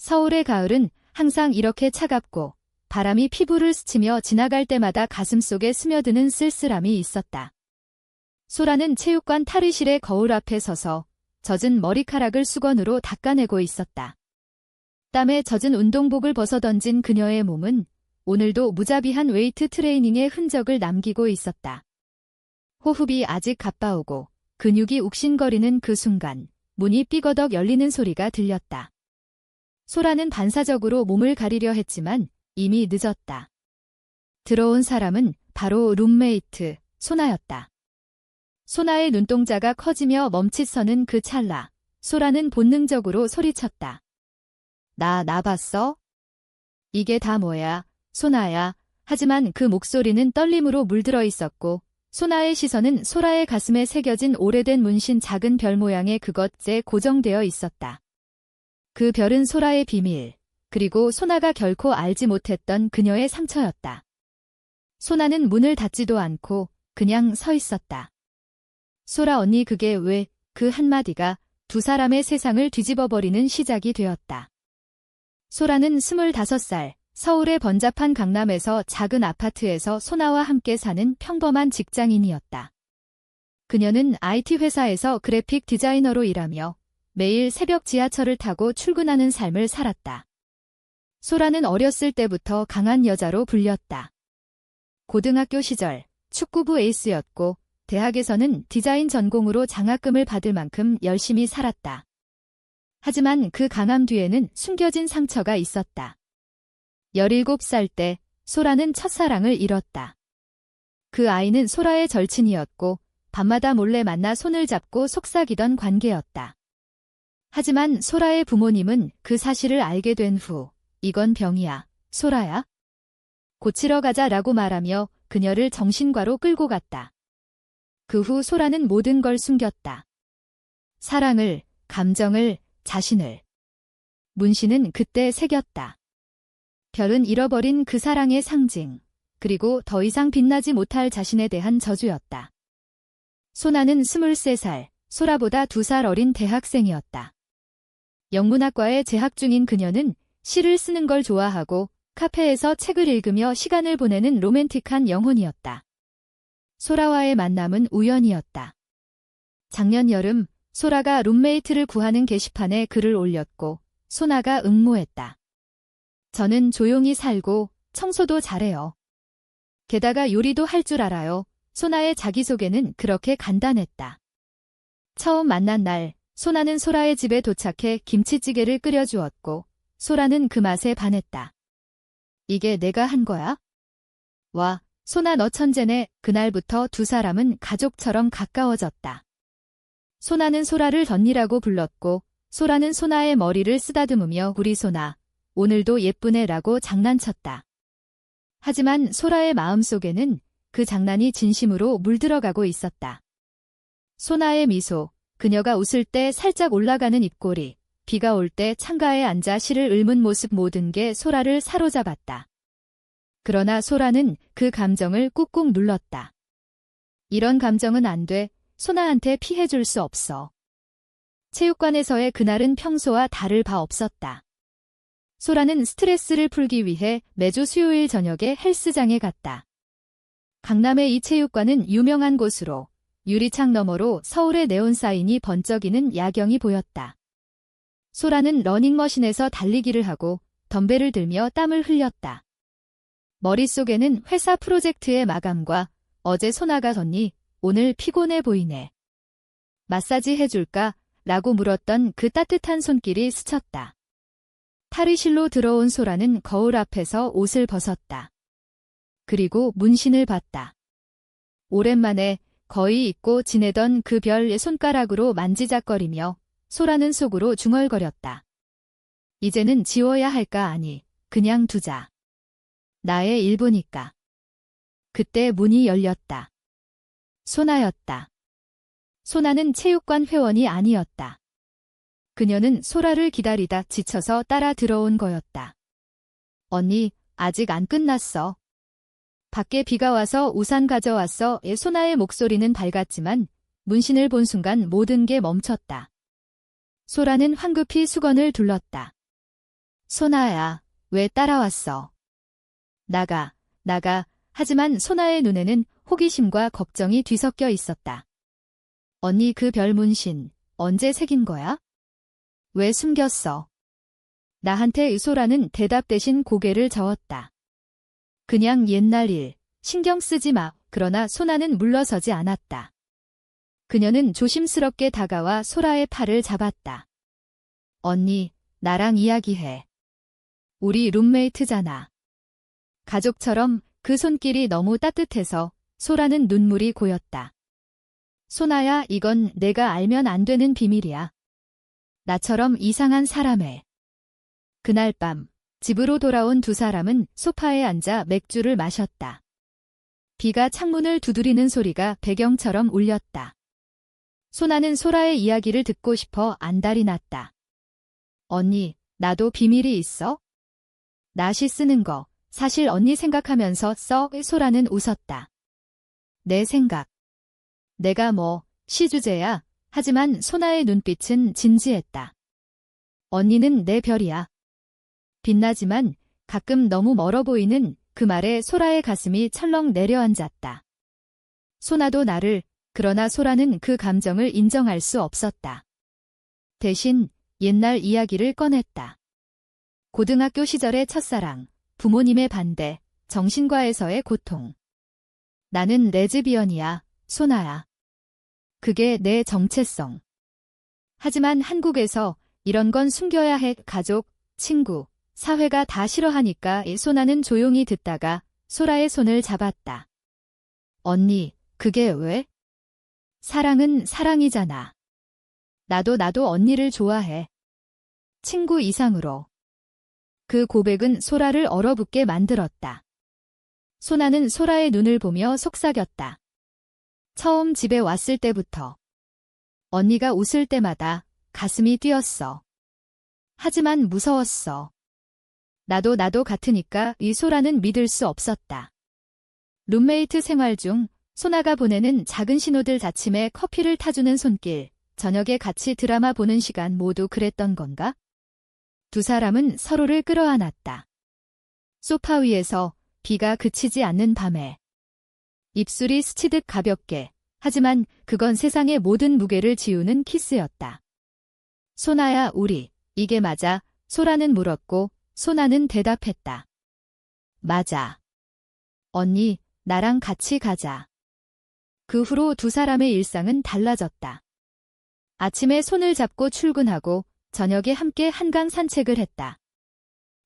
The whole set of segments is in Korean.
서울의 가을은 항상 이렇게 차갑고 바람이 피부를 스치며 지나갈 때마다 가슴속에 스며드는 쓸쓸함이 있었다. 소라는 체육관 탈의실의 거울 앞에 서서 젖은 머리카락을 수건으로 닦아내고 있었다. 땀에 젖은 운동복을 벗어던진 그녀의 몸은 오늘도 무자비한 웨이트 트레이닝의 흔적을 남기고 있었다. 호흡이 아직 가빠오고 근육이 욱신거리는 그 순간 문이 삐거덕 열리는 소리가 들렸다. 소라는 반사적으로 몸을 가리려 했지만 이미 늦었다. 들어온 사람은 바로 룸메이트 소나였다. 소나의 눈동자가 커지며 멈칫서는 그 찰나 소라는 본능적으로 소리쳤다. 나 봤어? 이게 다 뭐야, 소나야. 하지만 그 목소리는 떨림으로 물들어 있었고 소나의 시선은 소라의 가슴에 새겨진 오래된 문신 작은 별 모양의 그것에 고정되어 있었다. 그 별은 소라의 비밀, 그리고 소나가 결코 알지 못했던 그녀의 상처였다. 소나는 문을 닫지도 않고 그냥 서 있었다. 소라 언니, 그게 왜? 그 한마디가 두 사람의 세상을 뒤집어버리는 시작이 되었다. 소라는 25살, 서울의 번잡한 강남에서 작은 아파트에서 소나와 함께 사는 평범한 직장인이었다. 그녀는 IT 회사에서 그래픽 디자이너로 일하며 매일 새벽 지하철을 타고 출근하는 삶을 살았다. 소라는 어렸을 때부터 강한 여자로 불렸다. 고등학교 시절 축구부 에이스였고 대학에서는 디자인 전공으로 장학금을 받을 만큼 열심히 살았다. 하지만 그 강함 뒤에는 숨겨진 상처가 있었다. 17살 때 소라는 첫사랑을 잃었다. 그 아이는 소라의 절친이었고 밤마다 몰래 만나 손을 잡고 속삭이던 관계였다. 하지만 소라의 부모님은 그 사실을 알게 된 후 이건 병이야, 소라야. 고치러 가자라고 말하며 그녀를 정신과로 끌고 갔다. 그 후 소라는 모든 걸 숨겼다. 사랑을, 감정을, 자신을. 문신은 그때 새겼다. 별은 잃어버린 그 사랑의 상징, 그리고 더 이상 빛나지 못할 자신에 대한 저주였다. 소나는 23살, 소라보다 2살 어린 대학생이었다. 영문학과에 재학 중인 그녀는 시를 쓰는 걸 좋아하고 카페에서 책을 읽으며 시간을 보내는 로맨틱한 영혼이었다. 소라와의 만남은 우연이었다. 작년 여름 소라가 룸메이트를 구하는 게시판에 글을 올렸고 소나가 응모했다. 저는 조용히 살고 청소도 잘해요. 게다가 요리도 할 줄 알아요. 소나의 자기소개는 그렇게 간단했다. 처음 만난 날 소나는 소라의 집에 도착해 김치찌개를 끓여주었고 소라는 그 맛에 반했다. 이게 내가 한 거야? 와, 소나 너 천재네. 그날부터 두 사람은 가족처럼 가까워졌다. 소나는 소라를 언니라고 불렀고 소라는 소나의 머리를 쓰다듬으며 우리 소나, 오늘도 예쁘네라고 장난쳤다. 하지만 소라의 마음속에는 그 장난이 진심으로 물들어가고 있었다. 소나의 미소, 그녀가 웃을 때 살짝 올라가는 입꼬리, 비가 올 때 창가에 앉아 시를 읊은 모습, 모든 게 소라를 사로잡았다. 그러나 소라는 그 감정을 꾹꾹 눌렀다. 이런 감정은 안 돼. 소나한테 피해줄 수 없어. 체육관에서의 그날은 평소와 다를 바 없었다. 소라는 스트레스를 풀기 위해 매주 수요일 저녁에 헬스장에 갔다. 강남의 이 체육관은 유명한 곳으로 유리창 너머로 서울의 네온사인이 번쩍이는 야경이 보였다. 소라는 러닝머신에서 달리기를 하고 덤벨을 들며 땀을 흘렸다. 머릿속에는 회사 프로젝트의 마감과 어제 소나가 언니, 오늘 피곤해 보이네. 마사지 해줄까? 라고 물었던 그 따뜻한 손길이 스쳤다. 탈의실로 들어온 소라는 거울 앞에서 옷을 벗었다. 그리고 문신을 봤다. 오랜만에 거의 잊고 지내던 그 별의 손가락으로 만지작거리며 소라는 속으로 중얼거렸다. 이제는 지워야 할까? 아니, 그냥 두자. 나의 일부니까. 그때 문이 열렸다. 소나였다. 소나는 체육관 회원이 아니었다. 그녀는 소라를 기다리다 지쳐서 따라 들어온 거였다. 언니, 아직 안 끝났어. 밖에 비가 와서 우산 가져왔어. 소나의 목소리는 밝았지만 문신을 본 순간 모든 게 멈췄다. 소라는 황급히 수건을 둘렀다. 소나야, 왜 따라왔어? 나가. 하지만 소나의 눈에는 호기심과 걱정이 뒤섞여 있었다. 언니 그 별 문신, 언제 새긴 거야? 왜 숨겼어? 나한테 소라는 대답 대신 고개를 저었다. 그냥 옛날 일, 신경 쓰지 마. 그러나 소나는 물러서지 않았다. 그녀는 조심스럽게 다가와 소라의 팔을 잡았다. 언니, 나랑 이야기해. 우리 룸메이트잖아. 가족처럼 그 손길이 너무 따뜻해서 소라는 눈물이 고였다. 소나야, 이건 내가 알면 안 되는 비밀이야. 나처럼 이상한 사람에. 그날 밤, 집으로 돌아온 두 사람은 소파에 앉아 맥주를 마셨다. 비가 창문을 두드리는 소리가 배경처럼 울렸다. 소나는 소라의 이야기를 듣고 싶어 안달이 났다. 언니, 나도 비밀이 있어? 나 시 쓰는 거, 사실 언니 생각하면서 써. 소라는 웃었다. 내 생각. 내가 뭐, 시 주제야. 하지만 소나의 눈빛은 진지했다. 언니는 내 별이야. 빛나지만 가끔 너무 멀어 보이는 그 말에 소라의 가슴이 철렁 내려앉았다. 소나도 나를, 그러나 소라는 그 감정을 인정할 수 없었다. 대신 옛날 이야기를 꺼냈다. 고등학교 시절의 첫사랑, 부모님의 반대, 정신과에서의 고통. 나는 레즈비언이야, 소나야. 그게 내 정체성. 하지만 한국에서 이런 건 숨겨야 해. 가족, 친구, 사회가 다 싫어하니까. 소나는 조용히 듣다가 소라의 손을 잡았다. 언니, 그게 왜? 사랑은 사랑이잖아. 나도 언니를 좋아해. 친구 이상으로. 그 고백은 소라를 얼어붙게 만들었다. 소나는 소라의 눈을 보며 속삭였다. 처음 집에 왔을 때부터. 언니가 웃을 때마다 가슴이 뛰었어. 하지만 무서웠어. 나도 같으니까. 이 소라는 믿을 수 없었다. 룸메이트 생활 중 소나가 보내는 작은 신호들, 아침에 커피를 타주는 손길, 저녁에 같이 드라마 보는 시간, 모두 그랬던 건가? 두 사람은 서로를 끌어안았다. 소파 위에서 비가 그치지 않는 밤에. 입술이 스치듯 가볍게, 하지만 그건 세상의 모든 무게를 지우는 키스였다. 소나야, 우리, 이게 맞아? 소라는 물었고 소나는 대답했다. 맞아. 언니, 나랑 같이 가자. 그 후로 두 사람의 일상은 달라졌다. 아침에 손을 잡고 출근하고 저녁에 함께 한강 산책을 했다.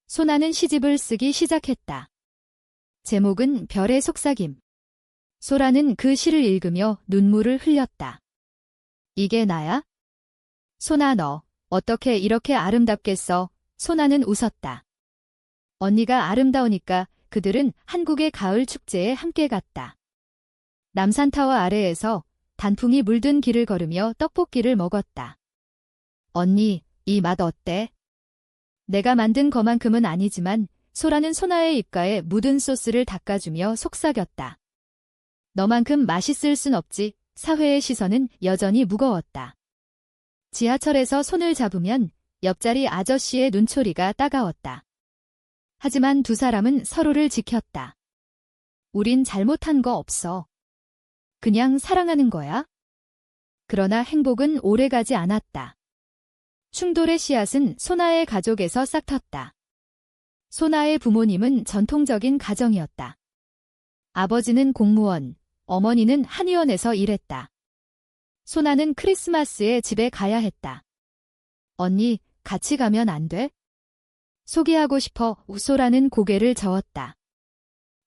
소나는 시집을 쓰기 시작했다. 제목은 별의 속삭임. 소라는 그 시를 읽으며 눈물을 흘렸다. 이게 나야? 소나, 너 어떻게 이렇게 아름답게 써? 소나는 웃었다. 언니가 아름다우니까. 그들은 한국의 가을 축제에 함께 갔다. 남산타워 아래에서 단풍이 물든 길을 걸으며 떡볶이를 먹었다. 언니, 이 맛 어때? 내가 만든 거만큼은 아니지만. 소라는 소나의 입가에 묻은 소스를 닦아주며 속삭였다. 너만큼 맛있을 순 없지. 사회의 시선은 여전히 무거웠다. 지하철에서 손을 잡으면 옆자리 아저씨의 눈초리가 따가웠다. 하지만 두 사람은 서로를 지켰다. 우린 잘못한 거 없어. 그냥 사랑하는 거야. 그러나 행복은 오래가지 않았다. 충돌의 씨앗은 소나의 가족에서 싹 텄다. 소나의 부모님은 전통적인 가정이었다. 아버지는 공무원, 어머니는 한의원에서 일했다. 소나는 크리스마스에 집에 가야 했다. 언니, 같이 가면 안 돼? 소개하고 싶어. 소라는 고개를 저었다.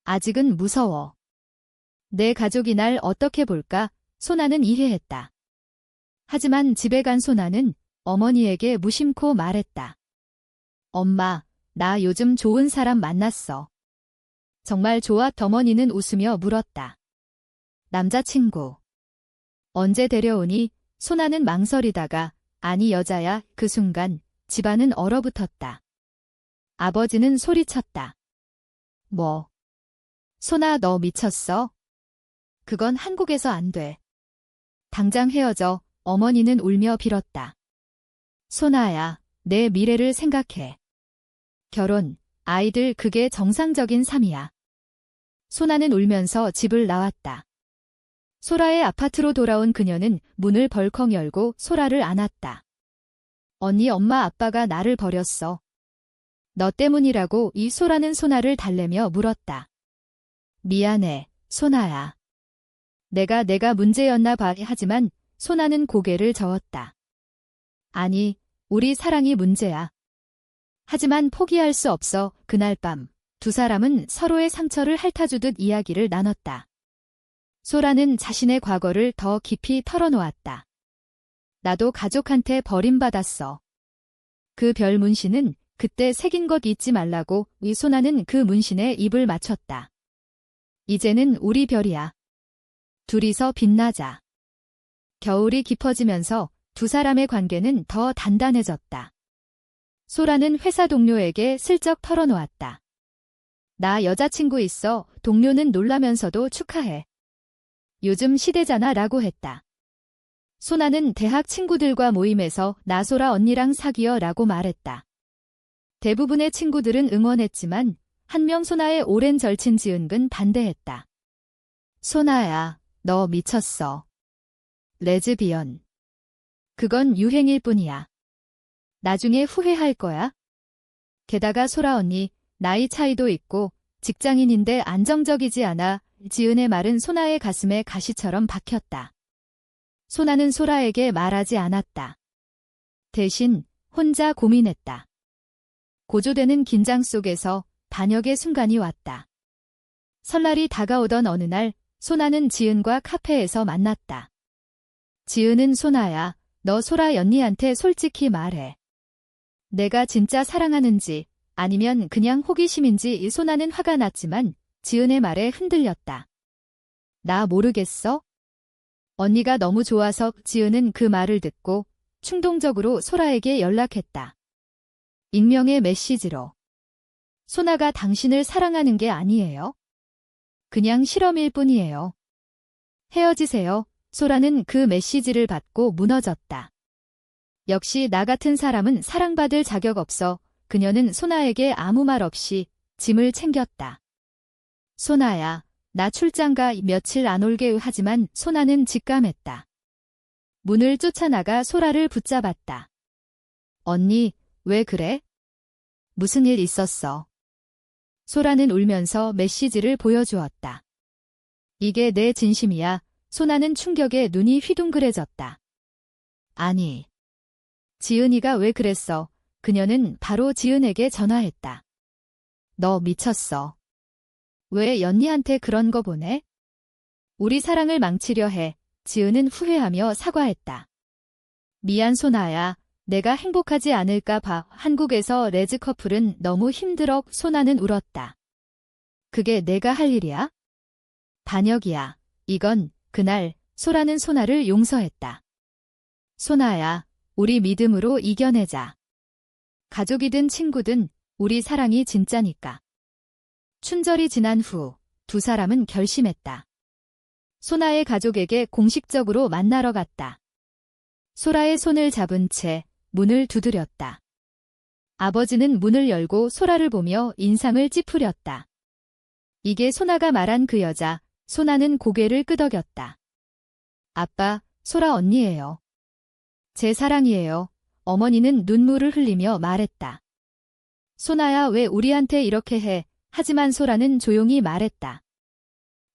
아직은 무서워. 내 가족이 날 어떻게 볼까? 소나는 이해했다. 하지만 집에 간 소나는 어머니에게 무심코 말했다. 엄마, 나 요즘 좋은 사람 만났어. 정말 좋아? 어머니는 웃으며 물었다. 남자친구. 언제 데려오니? 소나는 망설이다가 아니, 여자야. 그 순간 집안은 얼어붙었다. 아버지는 소리쳤다. 뭐? 소나, 너 미쳤어? 그건 한국에서 안 돼. 당장 헤어져. 어머니는 울며 빌었다. 소나야, 내 미래를 생각해. 결혼, 아이들 그게 정상적인 삶이야. 소나는 울면서 집을 나왔다. 소라의 아파트로 돌아온 그녀는 문을 벌컥 열고 소라를 안았다. 언니 엄마 아빠가 나를 버렸어. 너 때문이라고 이 소라는 소나를 달래며 물었다. 미안해, 소나야. 내가 문제였나 봐. 하지만 소나는 고개를 저었다. 아니, 우리 사랑이 문제야. 하지만 포기할 수 없어. 그날 밤 두 사람은 서로의 상처를 핥아주듯 이야기를 나눴다. 소라는 자신의 과거를 더 깊이 털어놓았다. 나도 가족한테 버림받았어. 그 별 문신은 그때 새긴 것 잊지 말라고. 이 소나는 그 문신에 입을 맞췄다. 이제는 우리 별이야. 둘이서 빛나자. 겨울이 깊어지면서 두 사람의 관계는 더 단단해졌다. 소라는 회사 동료에게 슬쩍 털어놓았다. 나 여자친구 있어. 동료는 놀라면서도 축하해. 요즘 시대잖아 라고 했다. 소나는 대학 친구들과 모임에서 나 소라 언니랑 사귀어 라고 말했다. 대부분의 친구들은 응원했지만 한 명 소나의 오랜 절친 지은근 반대했다. 소나야, 너 미쳤어. 레즈비언. 그건 유행일 뿐이야. 나중에 후회할 거야. 게다가 소라 언니, 나이 차이도 있고 직장인인데 안정적이지 않아. 지은의 말은 소나의 가슴에 가시처럼 박혔다. 소나는 소라에게 말하지 않았다. 대신 혼자 고민했다. 고조되는 긴장 속에서 반역의 순간이 왔다. 설날이 다가오던 어느 날 소나는 지은과 카페에서 만났다. 지은은 소나야, 너 소라 언니한테 솔직히 말해. 내가 진짜 사랑하는지 아니면 그냥 호기심인지. 소나는 화가 났지만 지은의 말에 흔들렸다. 나 모르겠어? 언니가 너무 좋아서. 지은은 그 말을 듣고 충동적으로 소라에게 연락했다. 익명의 메시지로. 소나가 당신을 사랑하는 게 아니에요. 그냥 실험일 뿐이에요. 헤어지세요. 소라는 그 메시지를 받고 무너졌다. 역시 나 같은 사람은 사랑받을 자격 없어. 그녀는 소나에게 아무 말 없이 짐을 챙겼다. 소나야, 나 출장가. 며칠 안 올게. 하지만 소나는 직감했다. 문을 쫓아나가 소라를 붙잡았다. 언니, 왜 그래? 무슨 일 있었어? 소라는 울면서 메시지를 보여주었다. 이게 내 진심이야. 소나는 충격에 눈이 휘둥그레졌다. 아니. 지은이가 왜 그랬어? 그녀는 바로 지은에게 전화했다. 너 미쳤어. 왜 연니한테 그런 거 보내? 우리 사랑을 망치려 해. 지은은 후회하며 사과했다. 미안 소나야. 내가 행복하지 않을까 봐. 한국에서 레즈 커플은 너무 힘들어. 소나는 울었다. 그게 내가 할 일이야? 반역이야. 이건 그날 소라는 소나를 용서했다. 소나야, 우리 믿음으로 이겨내자. 가족이든 친구든 우리 사랑이 진짜니까. 춘절이 지난 후 두 사람은 결심했다. 소나의 가족에게 공식적으로 만나러 갔다. 소라의 손을 잡은 채 문을 두드렸다. 아버지는 문을 열고 소라를 보며 인상을 찌푸렸다. 이게 소나가 말한 그 여자. 소나는 고개를 끄덕였다. 아빠, 소라 언니예요. 제 사랑이에요. 어머니는 눈물을 흘리며 말했다. 소나야, 왜 우리한테 이렇게 해? 하지만 소라는 조용히 말했다.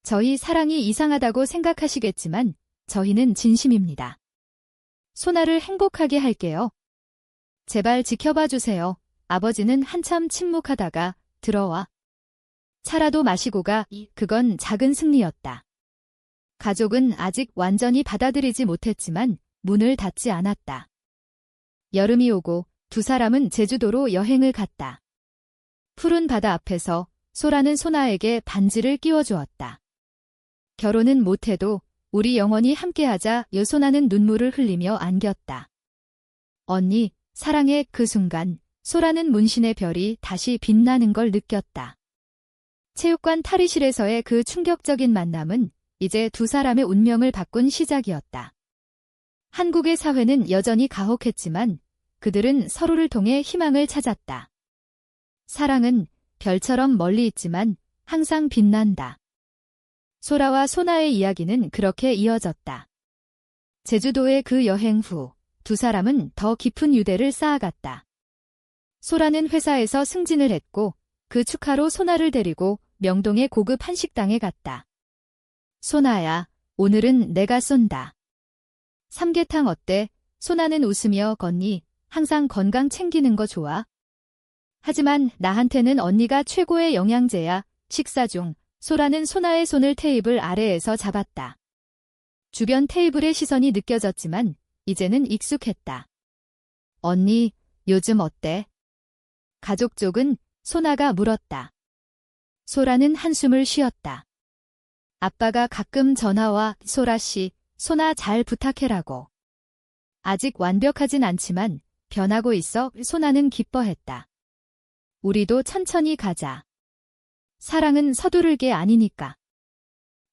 저희 사랑이 이상하다고 생각하시겠지만 저희는 진심입니다. 소나를 행복하게 할게요. 제발 지켜봐 주세요. 아버지는 한참 침묵하다가 들어와. 차라도 마시고 가. 그건 작은 승리였다. 가족은 아직 완전히 받아들이지 못했지만 문을 닫지 않았다. 여름이 오고 두 사람은 제주도로 여행을 갔다. 푸른 바다 앞에서 소라는 소나에게 반지를 끼워주었다. 결혼은 못해도 우리 영원히 함께하자. 소나는 눈물을 흘리며 안겼다. 언니, 사랑해. 그 순간 소라는 문신의 별이 다시 빛나는 걸 느꼈다. 체육관 탈의실에서의 그 충격적인 만남은 이제 두 사람의 운명을 바꾼 시작이었다. 한국의 사회는 여전히 가혹했지만 그들은 서로를 통해 희망을 찾았다. 사랑은 별처럼 멀리 있지만 항상 빛난다. 소라와 소나의 이야기는 그렇게 이어졌다. 제주도의 그 여행 후 두 사람은 더 깊은 유대를 쌓아갔다. 소라는 회사에서 승진을 했고 그 축하로 소나를 데리고 명동의 고급 한식당에 갔다. 소나야, 오늘은 내가 쏜다. 삼계탕 어때? 소나는 웃으며 건니, 항상 건강 챙기는 거 좋아? 하지만 나한테는 언니가 최고의 영양제야. 식사 중 소라는 소나의 손을 테이블 아래에서 잡았다. 주변 테이블의 시선이 느껴졌지만 이제는 익숙했다. 언니, 요즘 어때? 가족 쪽은? 소나가 물었다. 소라는 한숨을 쉬었다. 아빠가 가끔 전화와 소라 씨, 소나 잘 부탁해라고. 아직 완벽하진 않지만 변하고 있어. 소나는 기뻐했다. 우리도 천천히 가자. 사랑은 서두를 게 아니니까.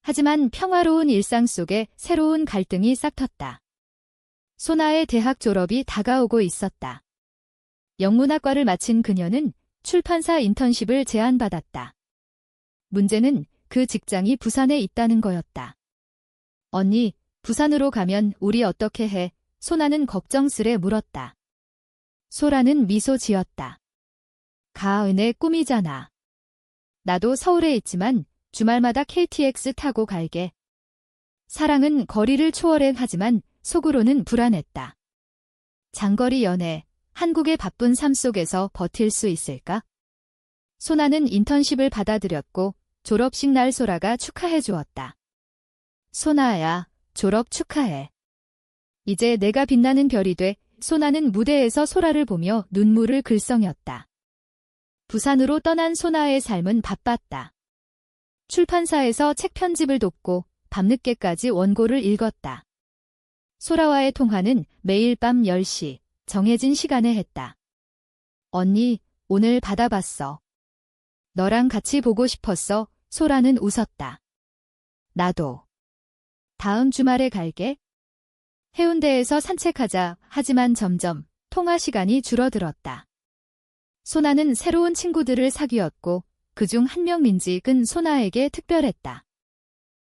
하지만 평화로운 일상 속에 새로운 갈등이 싹텄다. 소나의 대학 졸업이 다가오고 있었다. 영문학과를 마친 그녀는 출판사 인턴십을 제안받았다. 문제는 그 직장이 부산에 있다는 거였다. 언니, 부산으로 가면 우리 어떻게 해? 소나는 걱정스레 물었다. 소라는 미소 지었다. 가은의 꿈이잖아. 나도 서울에 있지만 주말마다 KTX 타고 갈게. 사랑은 거리를 초월하지만 속으로는 불안했다. 장거리 연애, 한국의 바쁜 삶 속에서 버틸 수 있을까? 소나는 인턴십을 받아들였고 졸업식 날 소라가 축하해 주었다. 소나야, 졸업 축하해. 이제 내가 빛나는 별이 돼. 소나는 무대에서 소라를 보며 눈물을 글썽였다. 부산으로 떠난 소나의 삶은 바빴다. 출판사에서 책 편집을 돕고 밤늦게까지 원고를 읽었다. 소라와의 통화는 매일 밤 10시, 정해진 시간에 했다. 언니, 오늘 받아봤어. 너랑 같이 보고 싶었어. 소라는 웃었다. 나도. 다음 주말에 갈게. 해운대에서 산책하자. 하지만 점점 통화 시간이 줄어들었다. 소나는 새로운 친구들을 사귀었고 그중 한 명 민직은 소나에게 특별했다.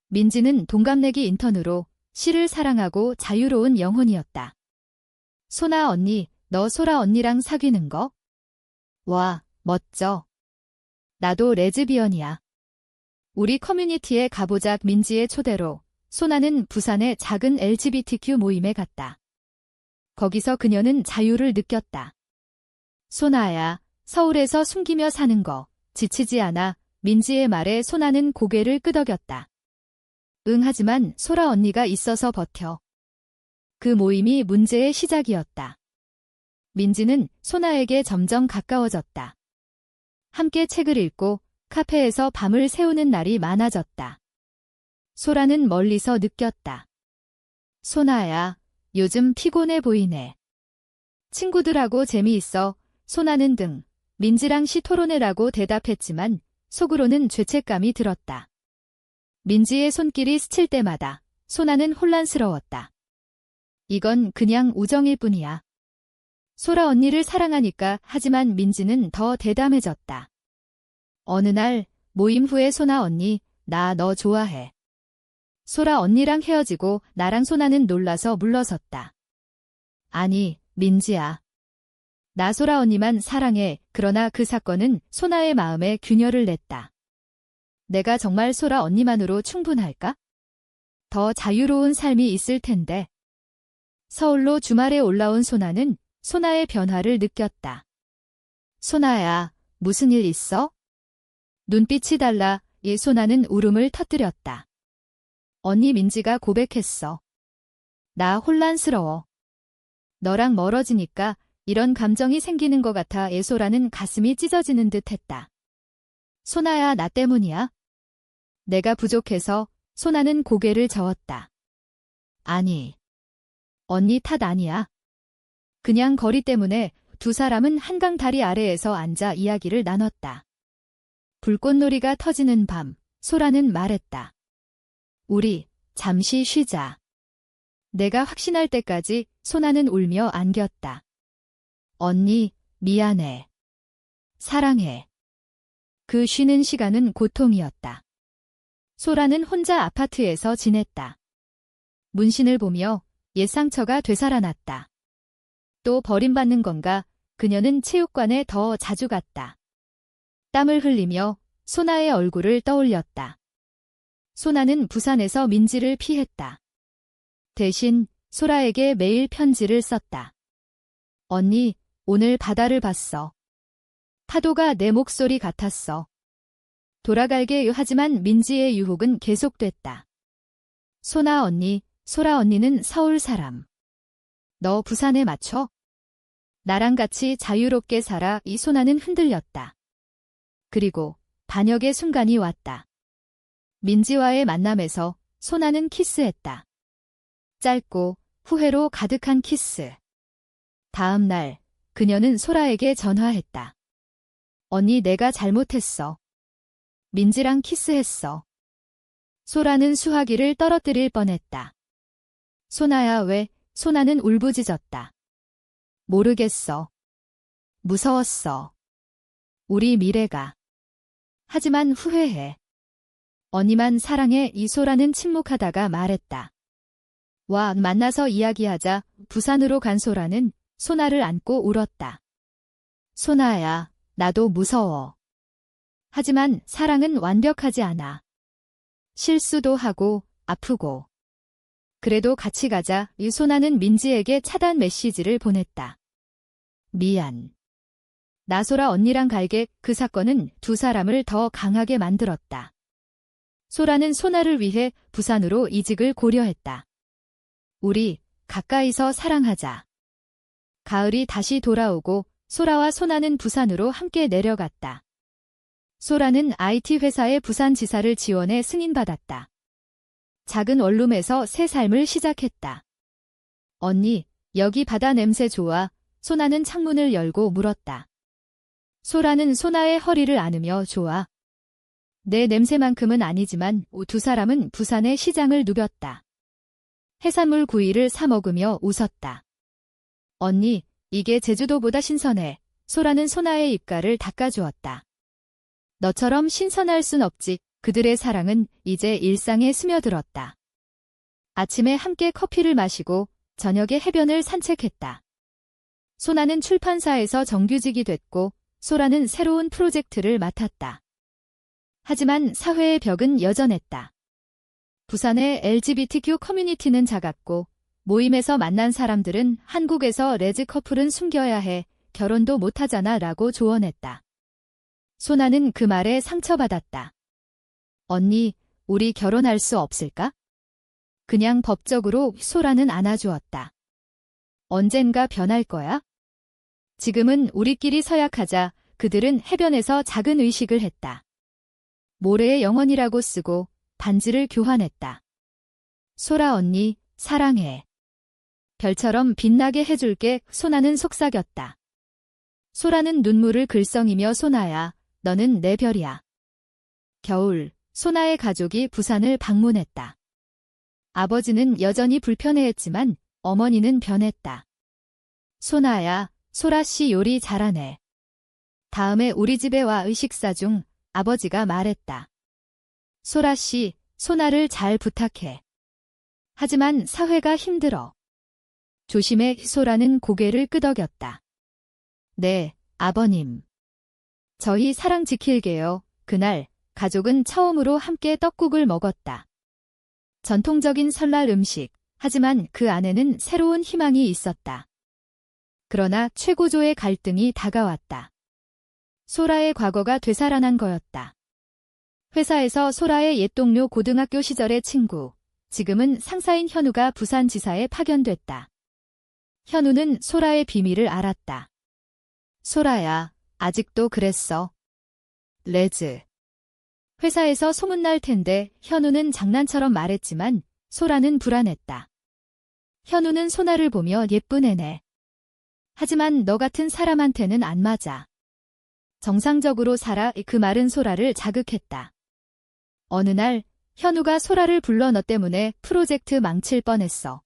민지는 동갑내기 인턴으로 시를 사랑하고 자유로운 영혼이었다. 소나 언니, 너 소라 언니랑 사귀는 거? 와, 멋져. 나도 레즈비언이야. 우리 커뮤니티에 가보자. 민지의 초대로 소나는 부산의 작은 LGBTQ 모임에 갔다. 거기서 그녀는 자유를 느꼈다. 소나야, 서울에서 숨기며 사는 거 지치지 않아? 민지의 말에 소나는 고개를 끄덕였다. 응, 하지만 소라 언니가 있어서 버텨. 그 모임이 문제의 시작이었다. 민지는 소나에게 점점 가까워졌다. 함께 책을 읽고 카페에서 밤을 새우는 날이 많아졌다. 소라는 멀리서 느꼈다. 소나야, 요즘 피곤해 보이네. 친구들하고 재미있어. 소나는 등 민지랑 시 토론회라고 대답했지만 속으로는 죄책감이 들었다. 민지의 손길이 스칠 때마다 소나는 혼란스러웠다. 이건 그냥 우정일 뿐이야. 소라 언니를 사랑하니까. 하지만 민지는 더 대담해졌다. 어느 날 모임 후에 소나 언니, 나 너 좋아해. 소라 언니랑 헤어지고 나랑 소나는 놀라서 물러섰다. 아니, 민지야. 나 소라 언니만 사랑해. 그러나 그 사건은 소나의 마음에 균열을 냈다. 내가 정말 소라 언니만으로 충분할까? 더 자유로운 삶이 있을 텐데. 서울로 주말에 올라온 소나는 소나의 변화를 느꼈다. 소나야, 무슨 일 있어? 눈빛이 달라. 이 소나는 울음을 터뜨렸다. 언니 민지가 고백했어. 나 혼란스러워. 너랑 멀어지니까 이런 감정이 생기는 것 같아. 소라는 가슴이 찢어지는 듯 했다. 소나야, 나 때문이야? 내가 부족해서. 소나는 고개를 저었다. 아니. 언니 탓 아니야. 그냥 거리 때문에. 두 사람은 한강 다리 아래에서 앉아 이야기를 나눴다. 불꽃놀이가 터지는 밤, 소라는 말했다. 우리 잠시 쉬자. 내가 확신할 때까지. 소나는 울며 안겼다. 언니, 미안해. 사랑해. 그 쉬는 시간은 고통이었다. 소라는 혼자 아파트에서 지냈다. 문신을 보며 옛 상처가 되살아났다. 또 버림받는 건가? 그녀는 체육관에 더 자주 갔다. 땀을 흘리며 소나의 얼굴을 떠올렸다. 소나는 부산에서 민지를 피했다. 대신 소라에게 매일 편지를 썼다. 언니, 오늘 바다를 봤어. 파도가 내 목소리 같았어. 돌아갈게. 하지만 민지의 유혹은 계속됐다. 소나 언니, 소라 언니는 서울 사람. 너 부산에 맞춰? 나랑 같이 자유롭게 살아. 이 소나는 흔들렸다. 그리고 반역의 순간이 왔다. 민지와의 만남에서 소나는 키스했다. 짧고 후회로 가득한 키스. 다음 날 그녀는 소라에게 전화했다. 언니, 내가 잘못했어. 민지랑 키스했어. 소라는 수화기를 떨어뜨릴 뻔했다. 소나야, 왜? 소나는 울부짖었다. 모르겠어. 무서웠어. 우리 미래가. 하지만 후회해. 언니만 사랑해. 이 소라는 침묵하다가 말했다. 와, 만나서 이야기하자. 부산으로 간 소라는 소나를 안고 울었다. 소나야, 나도 무서워. 하지만 사랑은 완벽하지 않아. 실수도 하고 아프고. 그래도 같이 가자. 이 소나는 민지에게 차단 메시지를 보냈다. 미안. 나 소라 언니랑 갈게. 그 사건은 두 사람을 더 강하게 만들었다. 소라는 소나를 위해 부산으로 이직을 고려했다. 우리 가까이서 사랑하자. 가을이 다시 돌아오고 소라와 소나는 부산으로 함께 내려갔다. 소라는 IT 회사의 부산지사를 지원해 승인받았다. 작은 원룸에서 새 삶을 시작했다. 언니, 여기 바다 냄새 좋아. 소나는 창문을 열고 물었다. 소라는 소나의 허리를 안으며 좋아. 내 냄새만큼은 아니지만 두 사람은 부산의 시장을 누볐다. 해산물 구이를 사 먹으며 웃었다. 언니, 이게 제주도보다 신선해. 소라는 소나의 입가를 닦아주었다. 너처럼 신선할 순 없지. 그들의 사랑은 이제 일상에 스며들었다. 아침에 함께 커피를 마시고 저녁에 해변을 산책했다. 소나는 출판사에서 정규직이 됐고 소라는 새로운 프로젝트를 맡았다. 하지만 사회의 벽은 여전했다. 부산의 LGBTQ 커뮤니티는 작았고 모임에서 만난 사람들은 한국에서 레즈 커플은 숨겨야 해. 결혼도 못하잖아 라고 조언했다. 소나는 그 말에 상처받았다. 언니, 우리 결혼할 수 없을까? 그냥 법적으로. 소라는 안아주었다. 언젠가 변할 거야? 지금은 우리끼리 서약하자. 그들은 해변에서 작은 의식을 했다. 모래에 영원이라고 쓰고 반지를 교환했다. 소라 언니, 사랑해. 별처럼 빛나게 해줄게. 소나는 속삭였다. 소라는 눈물을 글썽이며 소나야, 너는 내 별이야. 겨울, 소나의 가족이 부산을 방문했다. 아버지는 여전히 불편해했지만 어머니는 변했다. 소나야, 소라씨 요리 잘하네. 다음에 우리 집에 와. 식사 중 아버지가 말했다. 소라씨, 소나를 잘 부탁해. 하지만 사회가 힘들어. 조심해. 소라는 고개를 끄덕였다. 네, 아버님. 저희 사랑 지킬게요. 그날 가족은 처음으로 함께 떡국을 먹었다. 전통적인 설날 음식, 하지만 그 안에는 새로운 희망이 있었다. 그러나 최고조의 갈등이 다가왔다. 소라의 과거가 되살아난 거였다. 회사에서 소라의 옛 동료 고등학교 시절의 친구, 지금은 상사인 현우가 부산지사에 파견됐다. 현우는 소라의 비밀을 알았다. 소라야, 아직도 그랬어. 레즈. 회사에서 소문날 텐데 현우는 장난처럼 말했지만 소라는 불안했다. 현우는 소나를 보며 예쁜 애네. 하지만 너 같은 사람한테는 안 맞아. 정상적으로 살아. 그 말은 소라를 자극했다. 어느 날 현우가 소라를 불러 너 때문에 프로젝트 망칠 뻔했어.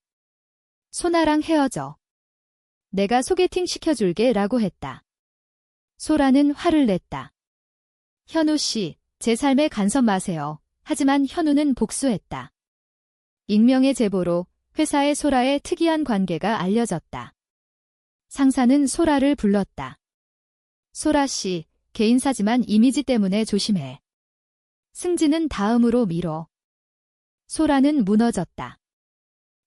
소나랑 헤어져. 내가 소개팅 시켜줄게 라고 했다. 소라는 화를 냈다. 현우 씨, 제 삶에 간섭 마세요. 하지만 현우는 복수했다. 익명의 제보로 회사의 소라의 특이한 관계가 알려졌다. 상사는 소라를 불렀다. 소라 씨, 개인사지만 이미지 때문에 조심해. 승진은 다음으로 미뤄. 소라는 무너졌다.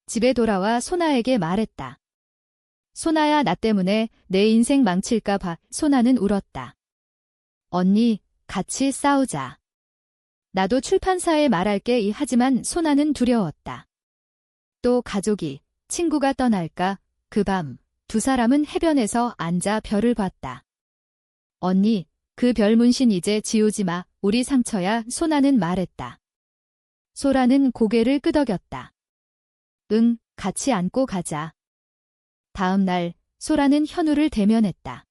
집에 돌아와 소나에게 말했다. 소나야, 나 때문에 내 인생 망칠까 봐. 소나는 울었다. 언니, 같이 싸우자. 나도 출판사에 말할게. 하지만 소나는 두려웠다. 또 가족이, 친구가 떠날까? 그 밤, 두 사람은 해변에서 앉아 별을 봤다. 언니, 그 별 문신 이제 지우지 마. 우리 상처야. 소나는 말했다. 소라는 고개를 끄덕였다. 응, 같이 안고 가자. 다음 날, 소라는 현우를 대면했다.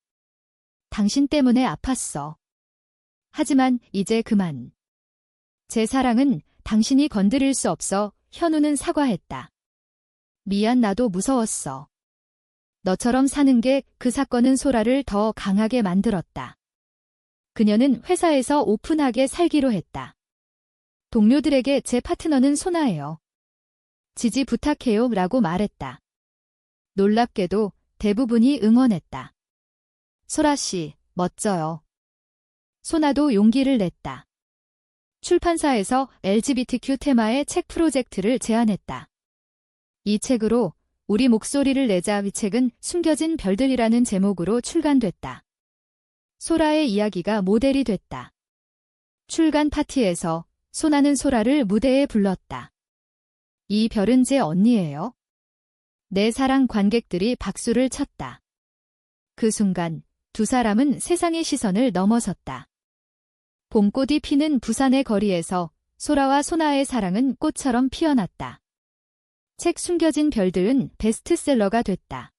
당신 때문에 아팠어. 하지만 이제 그만. 제 사랑은 당신이 건드릴 수 없어. 현우는 사과했다. 미안, 나도 무서웠어. 너처럼 사는 게 그 사건은 소라를 더 강하게 만들었다. 그녀는 회사에서 오픈하게 살기로 했다. 동료들에게 제 파트너는 소나예요. 지지 부탁해요 라고 말했다. 놀랍게도 대부분이 응원했다. 소라 씨, 멋져요. 소나도 용기를 냈다. 출판사에서 LGBTQ 테마의 책 프로젝트를 제안했다. 이 책으로 우리 목소리를 내자. 이 책은 숨겨진 별들이라는 제목으로 출간됐다. 소라의 이야기가 모델이 됐다. 출간 파티에서 소나는 소라를 무대에 불렀다. 이 별은 제 언니예요. 내 사랑. 관객들이 박수를 쳤다. 그 순간 두 사람은 세상의 시선을 넘어섰다. 봄꽃이 피는 부산의 거리에서 소라와 소나의 사랑은 꽃처럼 피어났다. 책 숨겨진 별들은 베스트셀러가 됐다.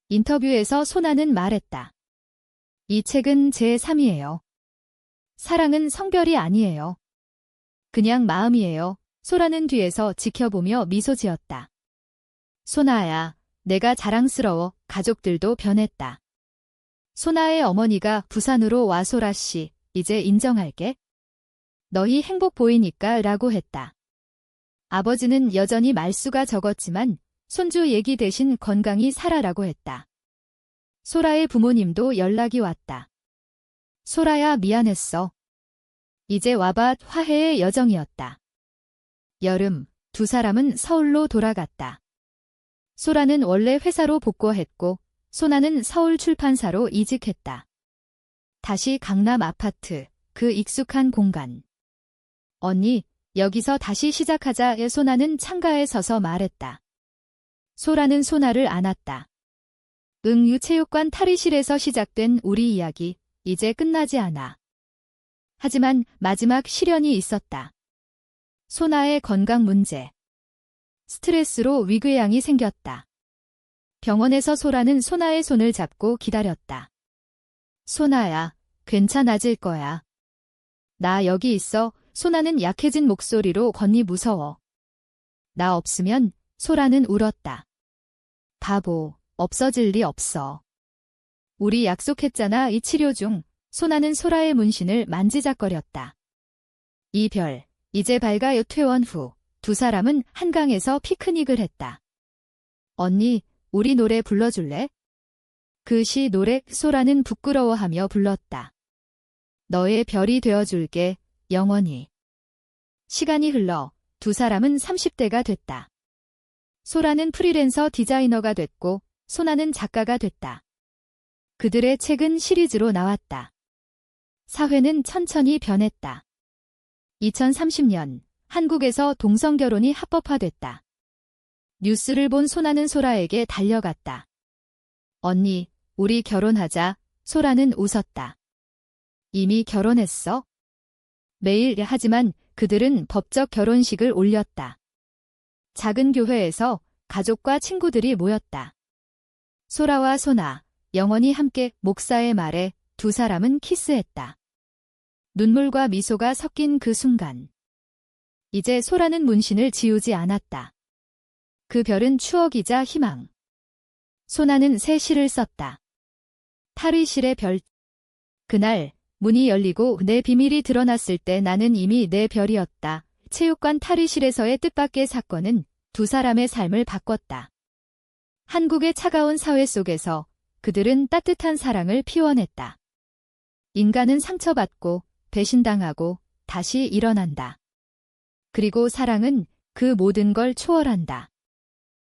인터뷰에서 소나는 말했다. 이 책은 제 삶이에요. 사랑은 성별이 아니에요. 그냥 마음이에요. 소라는 뒤에서 지켜보며 미소 지었다. 소나야, 내가 자랑스러워. 가족들도 변했다. 소나의 어머니가 부산으로 와. 소라 씨, 이제 인정할게. 너희 행복 보이니까 라고 했다. 아버지는 여전히 말수가 적었지만 손주 얘기 대신 건강히 살아라고 했다. 소라의 부모님도 연락이 왔다. 소라야, 미안했어. 이제 와봐. 화해의 여정이었다. 여름, 두 사람은 서울로 돌아갔다. 소라는 원래 회사로 복귀했고 소나는 서울 출판사로 이직했다. 다시 강남 아파트, 그 익숙한 공간. 언니, 여기서 다시 시작하자. 소나는 창가에 서서 말했다. 소라는 소나를 안았다. 유체육관 탈의실에서 시작된 우리 이야기, 이제 끝나지 않아. 하지만 마지막 시련이 있었다. 소나의 건강 문제. 스트레스로 위궤양이 생겼다. 병원에서 소라는 소나의 손을 잡고 기다렸다. 소나야, 괜찮아질 거야. 나 여기 있어. 소나는 약해진 목소리로 건니 무서워. 나 없으면. 소라는 울었다. 바보, 없어질 리 없어. 우리 약속했잖아. 이 치료 중. 소나는 소라의 문신을 만지작거렸다. 이 별, 이제 밝아요. 퇴원 후 두 사람은 한강에서 피크닉을 했다. 언니, 우리 노래 불러줄래? 그 시 노래. 소라는 부끄러워하며 불렀다. 너의 별이 되어줄게, 영원히. 시간이 흘러 두 사람은 30대가 됐다. 소라는 프리랜서 디자이너가 됐고 소나는 작가가 됐다. 그들의 책은 시리즈로 나왔다. 사회는 천천히 변했다. 2030년 한국에서 동성결혼이 합법화됐다. 뉴스를 본 소나는 소라에게 달려갔다. 언니, 우리 결혼하자. 소라는 웃었다. 이미 결혼했어? 매일. 하지만 그들은 법적 결혼식을 올렸다. 작은 교회에서 가족과 친구들이 모였다. 소라와 소나, 영원히 함께. 목사의 말에 두 사람은 키스했다. 눈물과 미소가 섞인 그 순간. 이제 소라는 문신을 지우지 않았다. 그 별은 추억이자 희망. 소나는 새 시를 썼다. 탈의실의 별. 그날 문이 열리고 내 비밀이 드러났을 때 나는 이미 내 별이었다. 체육관 탈의실에서의 뜻밖의 사건은 두 사람의 삶을 바꿨다. 한국의 차가운 사회 속에서 그들은 따뜻한 사랑을 피워냈다. 인간은 상처받고 배신당하고 다시 일어난다. 그리고 사랑은 그 모든 걸 초월한다.